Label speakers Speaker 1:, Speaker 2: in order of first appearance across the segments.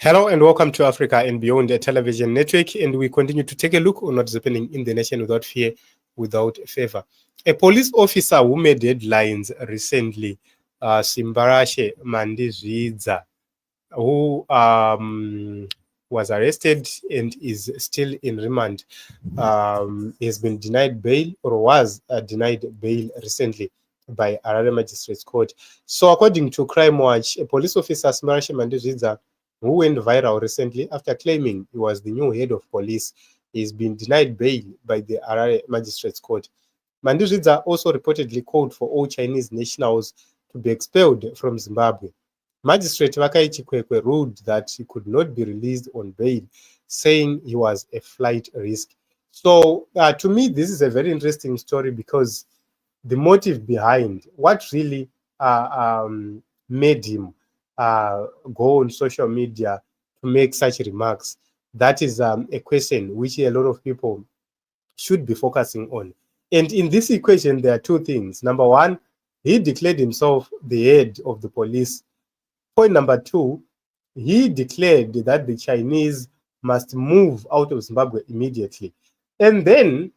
Speaker 1: Hello and welcome to Africa and Beyond, a television network, and we continue to take a look on what's happening in the nation without fear, without favor. A police officer who made headlines recently, Simbarashe Mandizvidza, who was arrested and is still in remand, has been denied bail or was denied bail recently by Harare Magistrates Court. So according to Crime Watch, a police officer, Simbarashe Mandizvidza, who went viral recently after claiming he was the new head of police, is being denied bail by the Harare Magistrates Court. Mandizvidza also reportedly called for all Chinese nationals to be expelled from Zimbabwe. Magistrate Vakai Chikwekwe ruled that he could not be released on bail, saying he was a flight risk. So to me, this is a very interesting story because the motive behind what really made him go on social media to make such remarks, that is a question which a lot of people should be focusing on. And in this equation, there are two things. Number one, he declared himself the head of the police. Point number two, he declared that the Chinese must move out of Zimbabwe immediately. And then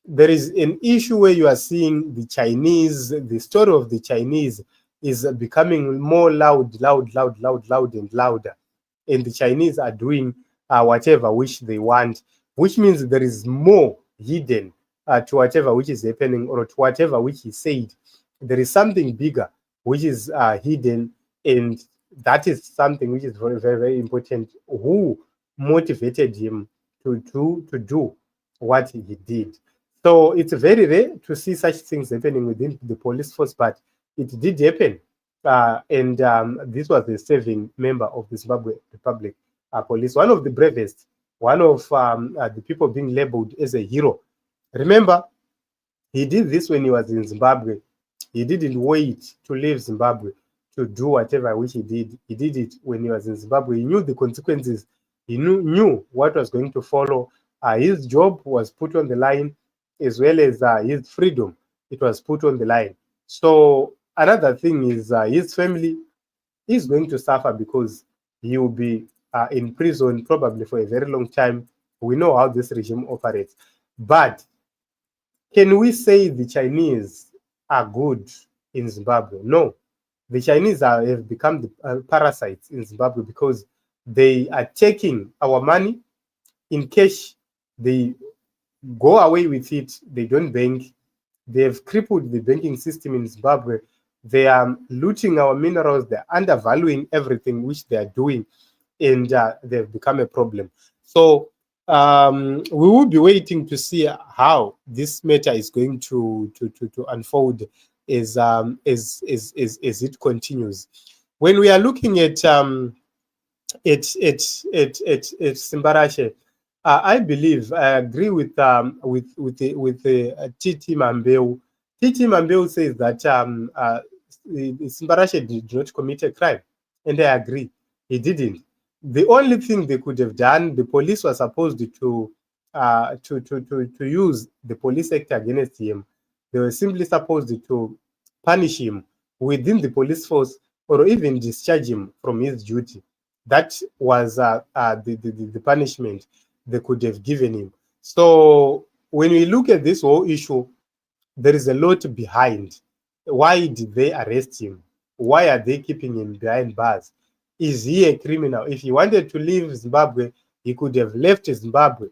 Speaker 1: there is an issue where you are seeing the Chinese, the story of the Chinese is becoming more loud and louder. And the Chinese are doing whatever which they want, which means there is more hidden to whatever which is happening or to whatever which he said. There is something bigger which is hidden, and that is something which is very, very, very important. Who motivated him to do what he did? So it's very rare to see such things happening within the police force, but it did happen. And this was a serving member of the Zimbabwe Republic Police, one of the bravest, one of the people being labeled as a hero. Remember, he did this when he was in Zimbabwe. He didn't wait to leave Zimbabwe to do whatever which he did. He did it when he was in Zimbabwe. He knew the consequences. He knew what was going to follow. His job was put on the line, as well as his freedom. It was put on the line. So another thing is his family is going to suffer because he will be in prison probably for a very long time. We know how this regime operates. But can we say the Chinese are good in Zimbabwe? No. The Chinese have become the parasites in Zimbabwe because they are taking our money in cash. They go away with it. They don't bank. They have crippled the banking system in Zimbabwe. They are looting our minerals. They're undervaluing everything which they are doing, and they've become a problem. So we will be waiting to see how this matter is going to unfold as it continues. When we are looking at Simbarashe, I believe I agree with Titi Mambeu. Titi Mambeu says that Simbarashe did not commit a crime, and I agree, he didn't. The only thing they could have done, the police was supposed to use the Police Act against him. They were simply supposed to punish him within the police force or even discharge him from his duty. That was the punishment they could have given him. So when we look at this whole issue, there is a lot behind. Why did they arrest him? Why are they keeping him behind bars? Is he a criminal? If he wanted to leave Zimbabwe, he could have left Zimbabwe,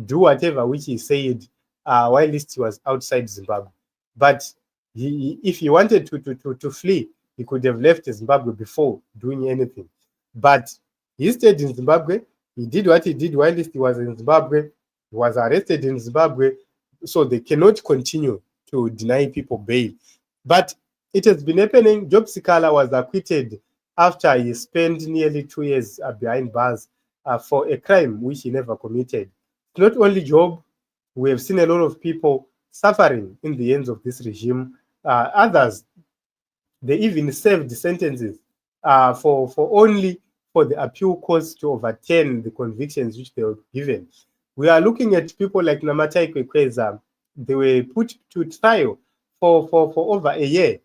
Speaker 1: do whatever which he said while he was outside Zimbabwe. But if he wanted to flee, he could have left Zimbabwe before doing anything. But he stayed in Zimbabwe. He did what he did while he was in Zimbabwe. He was arrested in Zimbabwe. So they cannot continue to deny people bail. But it has been happening. Job Sikala was acquitted after he spent nearly 2 years behind bars for a crime which he never committed. Not only Job, we have seen a lot of people suffering in the hands of this regime. Others, they even served sentences for only for the appeal courts to overturn the convictions which they were given. We are looking at people like Namatai Kwekweza. They were put to trial for over a year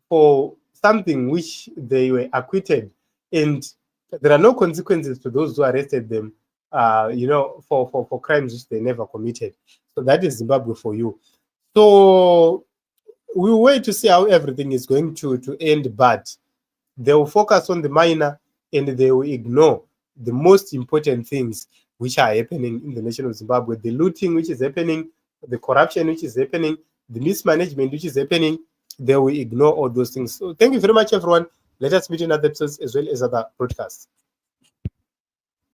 Speaker 1: for something which they were acquitted. And There are no consequences to those who arrested them, for crimes which they never committed. So that is Zimbabwe for you. So we wait to see how everything is going to end, but they will focus on the minor and they will ignore the most important things which are happening in the nation of Zimbabwe. The looting which is happening, the corruption which is happening, the mismanagement which is happening, they will ignore all those things. So thank you very much, everyone. Let us meet in other episodes as well as other broadcasts.